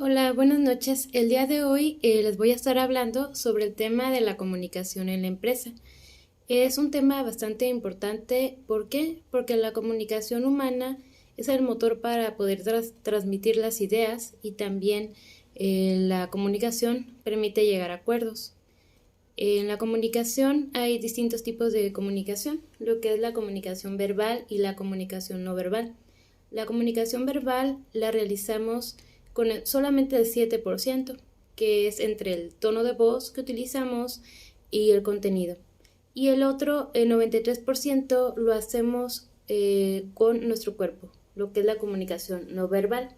Hola, buenas noches. El día de hoy les voy a estar hablando sobre el tema de la comunicación en la empresa. Es un tema bastante importante. ¿Por qué? Porque la comunicación humana es el motor para poder transmitir las ideas y también la comunicación permite llegar a acuerdos. En la comunicación hay distintos tipos de comunicación, lo que es la comunicación verbal y la comunicación no verbal. La comunicación verbal la realizamos con solamente el 7%, que es entre el tono de voz que utilizamos y el contenido. Y el otro, el 93%, lo hacemos con nuestro cuerpo, lo que es la comunicación no verbal.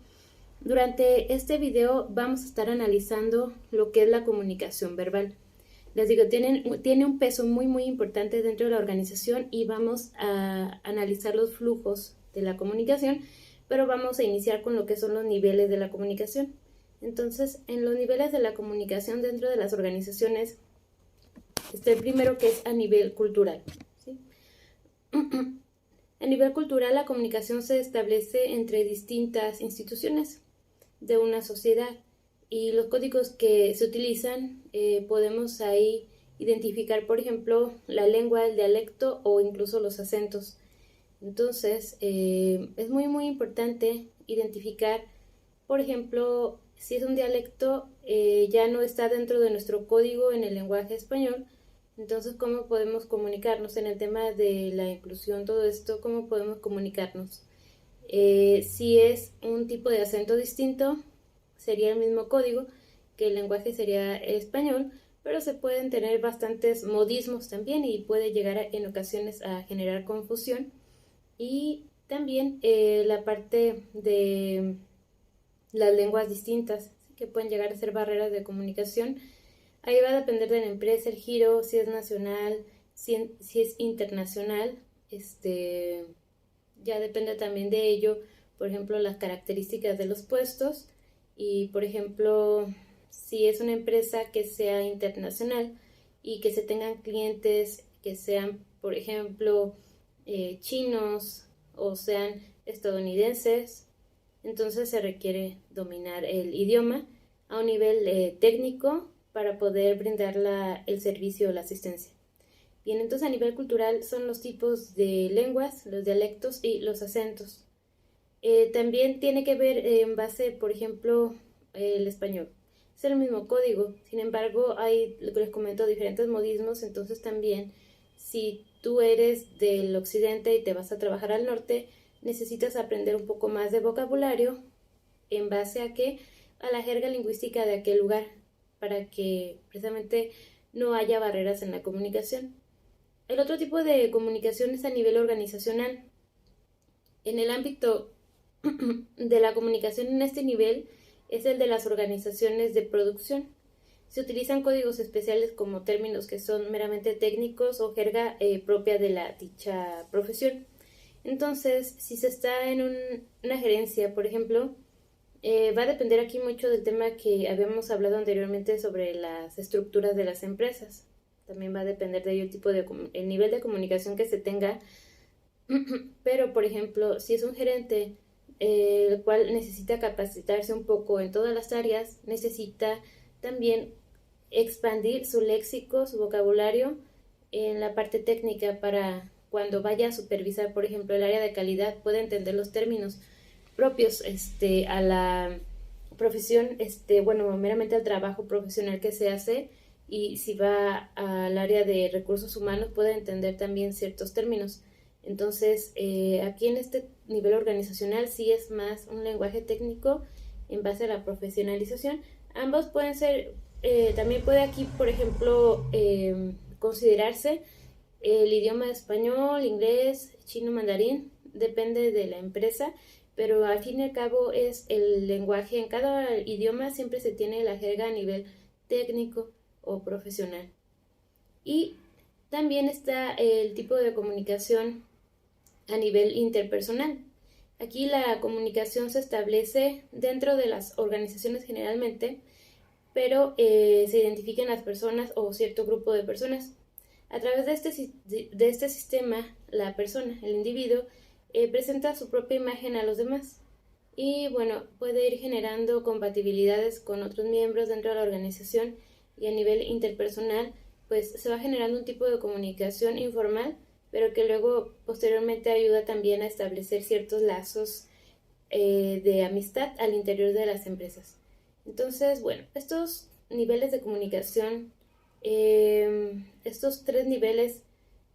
Durante este video vamos a estar analizando lo que es la comunicación verbal. Les digo, tiene un peso muy importante dentro de la organización y vamos a analizar los flujos de la comunicación, pero vamos a iniciar con lo que son los niveles de la comunicación. Entonces, en los niveles de la comunicación dentro de las organizaciones está el primero, que es a nivel cultural, ¿sí? A nivel cultural, la comunicación se establece entre distintas instituciones de una sociedad y los códigos que se utilizan podemos ahí identificar, por ejemplo, la lengua, el dialecto o incluso los acentos. Entonces, es muy importante identificar, por ejemplo, si es un dialecto, ya no está dentro de nuestro código en el lenguaje español. Entonces, ¿cómo podemos comunicarnos en el tema de la inclusión, todo esto? ¿Cómo podemos comunicarnos? Si es un tipo de acento distinto, sería el mismo código, que el lenguaje sería el español, pero se pueden tener bastantes modismos también y puede llegar en ocasiones a generar confusión. Y también la parte de las lenguas distintas, ¿sí?, que pueden llegar a ser barreras de comunicación. Ahí va a depender de la empresa, el giro, si es nacional, si es internacional. Ya depende también de ello, por ejemplo, las características de los puestos y, por ejemplo, si es una empresa que sea internacional y que se tengan clientes que sean, por ejemplo, chinos o sean estadounidenses, entonces se requiere dominar el idioma a un nivel técnico para poder brindar el servicio o la asistencia. Bien, entonces a nivel cultural son los tipos de lenguas, los dialectos y los acentos. También tiene que ver en base, por ejemplo, el español. Es el mismo código, sin embargo, hay, lo que les comento, diferentes modismos. Entonces también, si tú eres del occidente y te vas a trabajar al norte, necesitas aprender un poco más de vocabulario en base a qué, a la jerga lingüística de aquel lugar, para que precisamente no haya barreras en la comunicación. El otro tipo de comunicación es a nivel organizacional. En el ámbito de la comunicación en este nivel es el de las organizaciones de producción. Se utilizan códigos especiales como términos que son meramente técnicos o jerga propia de la dicha profesión. Entonces, si se está en una gerencia, por ejemplo, va a depender aquí mucho del tema que habíamos hablado anteriormente sobre las estructuras de las empresas. También va a depender de ello el nivel de comunicación que se tenga. Pero, por ejemplo, si es un gerente el cual necesita capacitarse un poco en todas las áreas, necesita también expandir su léxico, su vocabulario en la parte técnica para cuando vaya a supervisar, por ejemplo, el área de calidad, pueda entender los términos propios a la profesión, bueno, meramente al trabajo profesional que se hace, y si va al área de recursos humanos puede entender también ciertos términos. Entonces, aquí en este nivel organizacional sí es más un lenguaje técnico en base a la profesionalización. Ambos pueden ser, también puede aquí, por ejemplo, considerarse el idioma español, inglés, chino, mandarín, depende de la empresa, pero al fin y al cabo es el lenguaje. En cada idioma siempre se tiene la jerga a nivel técnico o profesional. Y también está el tipo de comunicación a nivel interpersonal. Aquí la comunicación se establece dentro de las organizaciones generalmente, pero se identifican las personas o cierto grupo de personas. A través de este sistema, la persona, el individuo, presenta su propia imagen a los demás. y bueno, puede ir generando compatibilidades con otros miembros dentro de la organización y a nivel interpersonal, pues se va generando un tipo de comunicación informal, pero que luego posteriormente ayuda también a establecer ciertos lazos de amistad al interior de las empresas. Entonces, bueno, estos niveles de comunicación, estos tres niveles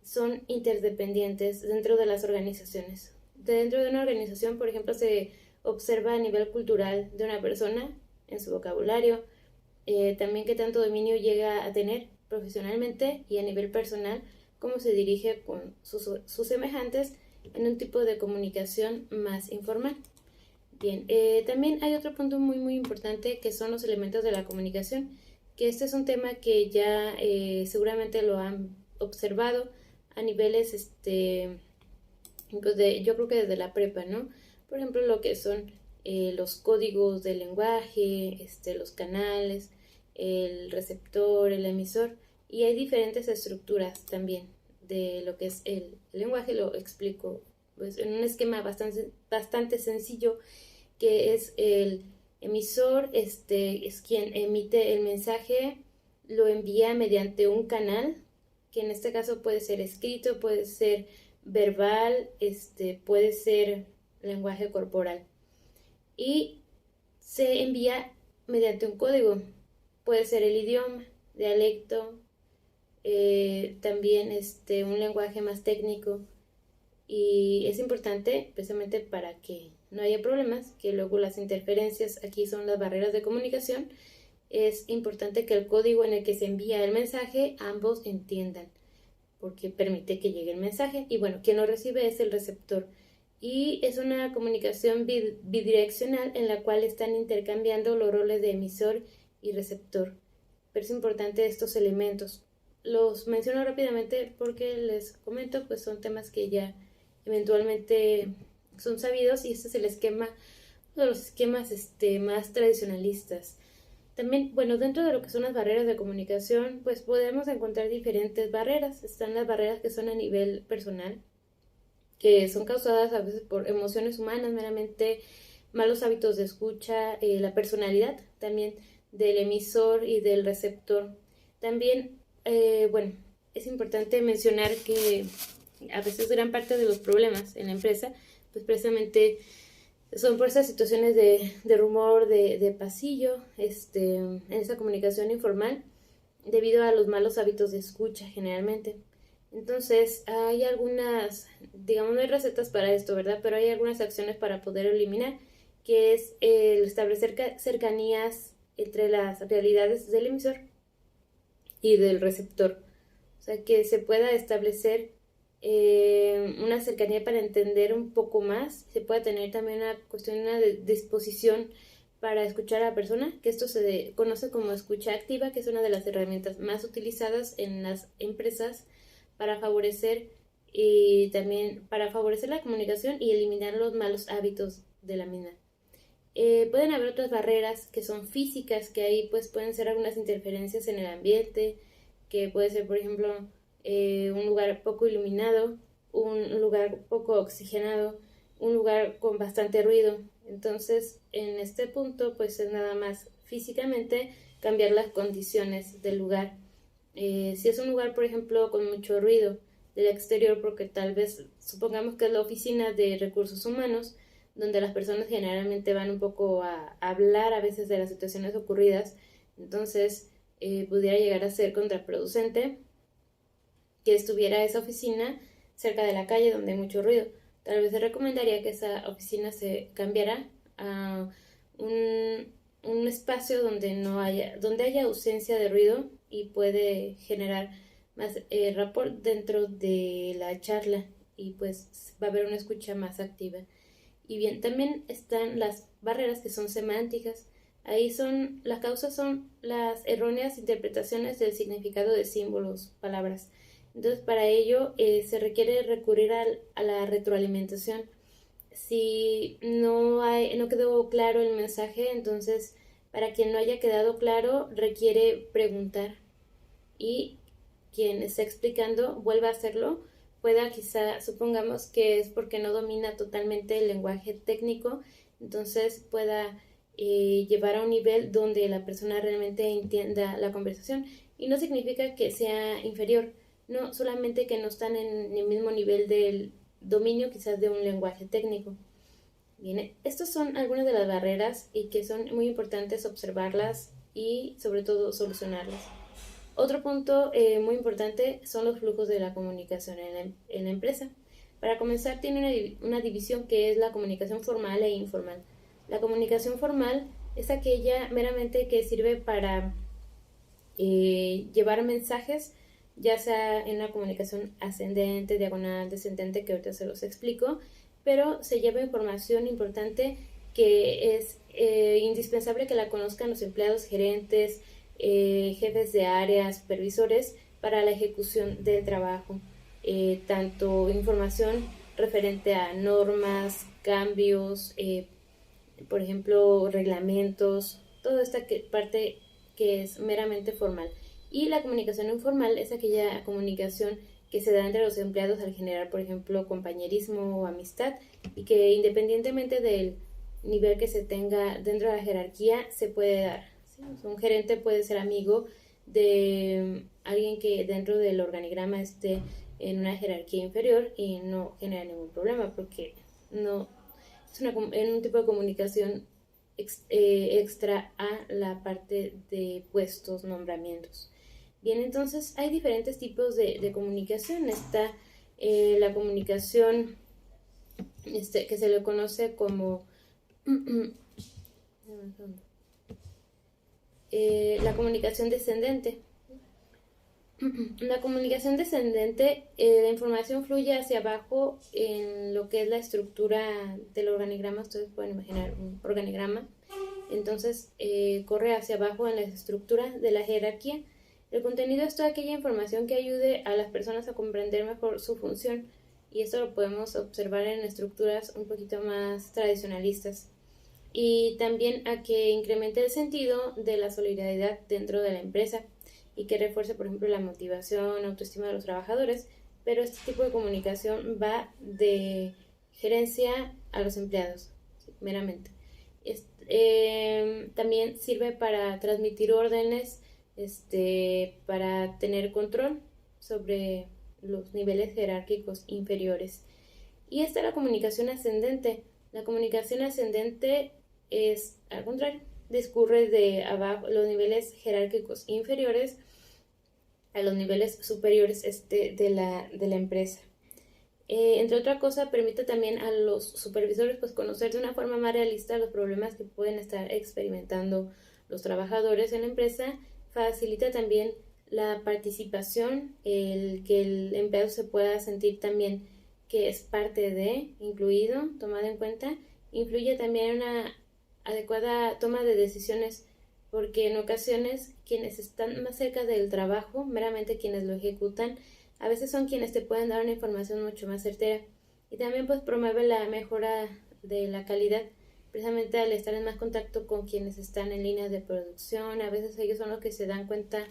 son interdependientes dentro de las organizaciones. Dentro de una organización, por ejemplo, se observa a nivel cultural de una persona en su vocabulario, también qué tanto dominio llega a tener profesionalmente y a nivel personal, cómo se dirige con sus semejantes en un tipo de comunicación más informal. Bien, también hay otro punto muy importante que son los elementos de la comunicación, que este es un tema que ya seguramente lo han observado a niveles, pues yo creo que desde la prepa, ¿no? Por ejemplo, lo que son los códigos del lenguaje, los canales, el receptor, el emisor, y hay diferentes estructuras también de lo que es el lenguaje. Lo explico pues en un esquema bastante sencillo, que es el emisor, es quien emite el mensaje, lo envía mediante un canal, que en este caso puede ser escrito, puede ser verbal, puede ser lenguaje corporal, y se envía mediante un código, puede ser el idioma, dialecto, también un lenguaje más técnico, y es importante precisamente para que no haya problemas, que luego las interferencias aquí son las barreras de comunicación. Es importante que el código en el que se envía el mensaje ambos entiendan, porque permite que llegue el mensaje, y bueno, quien lo recibe es el receptor, y es una comunicación bidireccional en la cual están intercambiando los roles de emisor y receptor. Pero es importante estos elementos. Los menciono rápidamente porque les comento, pues son temas que ya eventualmente son sabidos, y este es el esquema, uno de los esquemas más tradicionalistas. También, bueno, dentro de lo que son las barreras de comunicación, pues podemos encontrar diferentes barreras. Están las barreras que son a nivel personal, que son causadas a veces por emociones humanas, meramente malos hábitos de escucha, la personalidad también del emisor y del receptor. También, bueno, es importante mencionar que a veces gran parte de los problemas en la empresa, pues precisamente son por esas situaciones de rumor, de pasillo, en esa comunicación informal, debido a los malos hábitos de escucha generalmente. Entonces, hay algunas, digamos, no hay recetas para esto, ¿verdad? Pero hay algunas acciones para poder eliminar, que es el establecer cercanías entre las realidades del emisor y del receptor. O sea, que se pueda establecer una cercanía para entender un poco más. Se puede tener también una cuestión, una disposición para escuchar a la persona, que esto se conoce como escucha activa, que es una de las herramientas más utilizadas en las empresas para favorecer, y también para favorecer la comunicación y eliminar los malos hábitos de la misma. Pueden haber otras barreras que son físicas, que ahí pues pueden ser algunas interferencias en el ambiente, que puede ser, por ejemplo, un lugar poco iluminado, un lugar poco oxigenado, un lugar con bastante ruido. Entonces, en este punto, pues es nada más físicamente cambiar las condiciones del lugar. Si es un lugar, por ejemplo, con mucho ruido del exterior, porque tal vez supongamos que es la oficina de recursos humanos, donde las personas generalmente van un poco a hablar a veces de las situaciones ocurridas, entonces pudiera llegar a ser contraproducente que estuviera esa oficina cerca de la calle donde hay mucho ruido. Tal vez se recomendaría que esa oficina se cambiara a un espacio donde haya ausencia de ruido, y puede generar más rapport dentro de la charla, y pues va a haber una escucha más activa. Y bien, también están las barreras que son semánticas. Ahí las causas son las erróneas interpretaciones del significado de símbolos, palabras. Entonces, para ello se requiere recurrir a la retroalimentación. Si no quedó claro el mensaje, entonces, para quien no haya quedado claro, requiere preguntar, y quien está explicando vuelva a hacerlo. Pueda, quizá, supongamos que es porque no domina totalmente el lenguaje técnico, entonces pueda llevar a un nivel donde la persona realmente entienda la conversación. Y no significa que sea inferior, no, solamente que no están en el mismo nivel del dominio quizás de un lenguaje técnico. Bien, estas son algunas de las barreras y que son muy importantes observarlas y sobre todo solucionarlas. Otro punto muy importante son los flujos de la comunicación en la empresa. Para comenzar, tiene una división que es la comunicación formal e informal. La comunicación formal es aquella meramente que sirve para llevar mensajes, ya sea en la comunicación ascendente, diagonal, descendente, que ahorita se los explico, pero se lleva información importante que es indispensable que la conozcan los empleados, gerentes, jefes de área, supervisores para la ejecución del trabajo. Tanto información referente a normas, cambios, por ejemplo, reglamentos, toda esta parte que es meramente formal. Y la comunicación informal es aquella comunicación que se da entre los empleados al generar, por ejemplo, compañerismo o amistad, y que independientemente del nivel que se tenga dentro de la jerarquía se puede dar. ¿Sí? Un gerente puede ser amigo de alguien que dentro del organigrama esté en una jerarquía inferior y no genera ningún problema porque no es un tipo de comunicación extra a la parte de puestos, nombramientos. Bien, entonces hay diferentes tipos de comunicación. Está la comunicación que se le conoce como la comunicación descendente. La comunicación descendente, la información fluye hacia abajo en lo que es la estructura del organigrama. Ustedes pueden imaginar un organigrama. Entonces corre hacia abajo en la estructura de la jerarquía. El contenido es toda aquella información que ayude a las personas a comprender mejor su función, y esto lo podemos observar en estructuras un poquito más tradicionalistas. Y también a que incremente el sentido de la solidaridad dentro de la empresa y que refuerce, por ejemplo, la motivación, autoestima de los trabajadores, pero este tipo de comunicación va de gerencia a los empleados, ¿sí? Meramente. También sirve para transmitir órdenes, para tener control sobre los niveles jerárquicos inferiores. Y esta es la comunicación ascendente. La comunicación ascendente es, al contrario, discurre de abajo, los niveles jerárquicos inferiores a los niveles superiores de la empresa. Entre otra cosa, permite también a los supervisores pues conocer de una forma más realista los problemas que pueden estar experimentando los trabajadores en la empresa. Facilita también la participación, el que el empleado se pueda sentir también que es parte de, incluido, tomado en cuenta. Influye también en una adecuada toma de decisiones, porque en ocasiones quienes están más cerca del trabajo, meramente quienes lo ejecutan, a veces son quienes te pueden dar una información mucho más certera. Y también pues promueve la mejora de la calidad, precisamente al estar en más contacto con quienes están en línea de producción. A veces ellos son los que se dan cuenta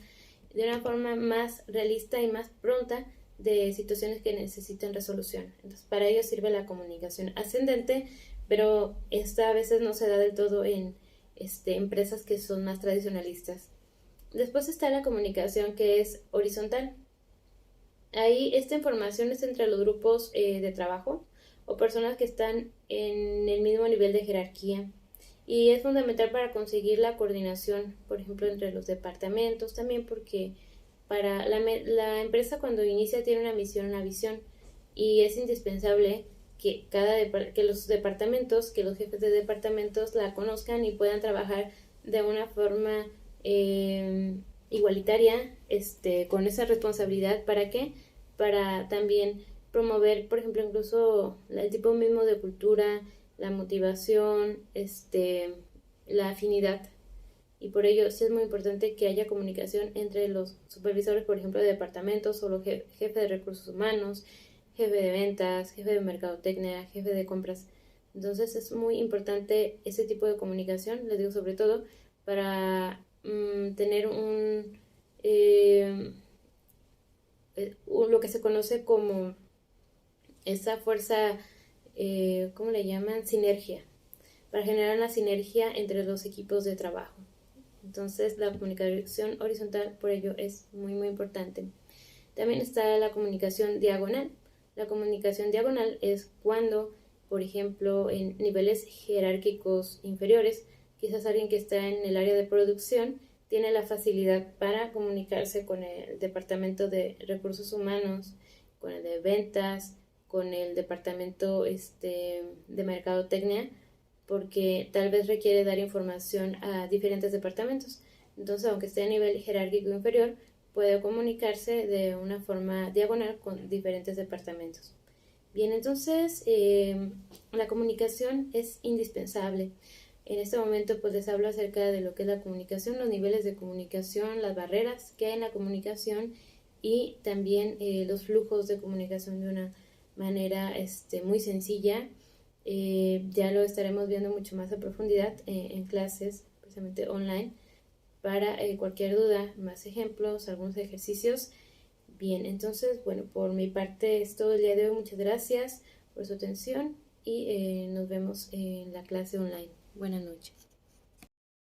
de una forma más realista y más pronta de situaciones que necesitan resolución. Entonces para ello sirve la comunicación ascendente, pero esta a veces no se da del todo en empresas que son más tradicionalistas. Después está la comunicación que es horizontal. Ahí esta información es entre los grupos de trabajo o personas que están en el mismo nivel de jerarquía, y es fundamental para conseguir la coordinación, por ejemplo, entre los departamentos, también porque para la empresa cuando inicia tiene una misión, una visión, y es indispensable que que los departamentos, que los jefes de departamentos la conozcan y puedan trabajar de una forma igualitaria, con esa responsabilidad. ¿Para qué? Para también promover, por ejemplo, incluso el tipo mismo de cultura, la motivación, la afinidad. Y por ello sí es muy importante que haya comunicación entre los supervisores, por ejemplo, de departamentos, o los jefe de recursos humanos, jefe de ventas, jefe de mercadotecnia, jefe de compras. Entonces es muy importante ese tipo de comunicación, les digo, sobre todo para tener lo que se conoce como esa fuerza, ¿cómo le llaman? Sinergia. para generar una sinergia entre los equipos de trabajo. Entonces, la comunicación horizontal por ello es muy, muy importante. También está la comunicación diagonal. La comunicación diagonal es cuando, por ejemplo, en niveles jerárquicos inferiores, quizás alguien que está en el área de producción tiene la facilidad para comunicarse con el departamento de recursos humanos, con el de ventas, con el departamento de mercadotecnia, porque tal vez requiere dar información a diferentes departamentos. Entonces, aunque esté a nivel jerárquico inferior, puede comunicarse de una forma diagonal con diferentes departamentos. Bien, entonces la comunicación es indispensable. En este momento pues les hablo acerca de lo que es la comunicación, los niveles de comunicación, las barreras que hay en la comunicación y también los flujos de comunicación de una manera muy sencilla. Ya lo estaremos viendo mucho más a profundidad en clases, precisamente online. Para cualquier duda, más ejemplos, algunos ejercicios. Bien, entonces, bueno, por mi parte es todo el día de hoy. Muchas gracias por su atención y nos vemos en la clase online. Buenas noches.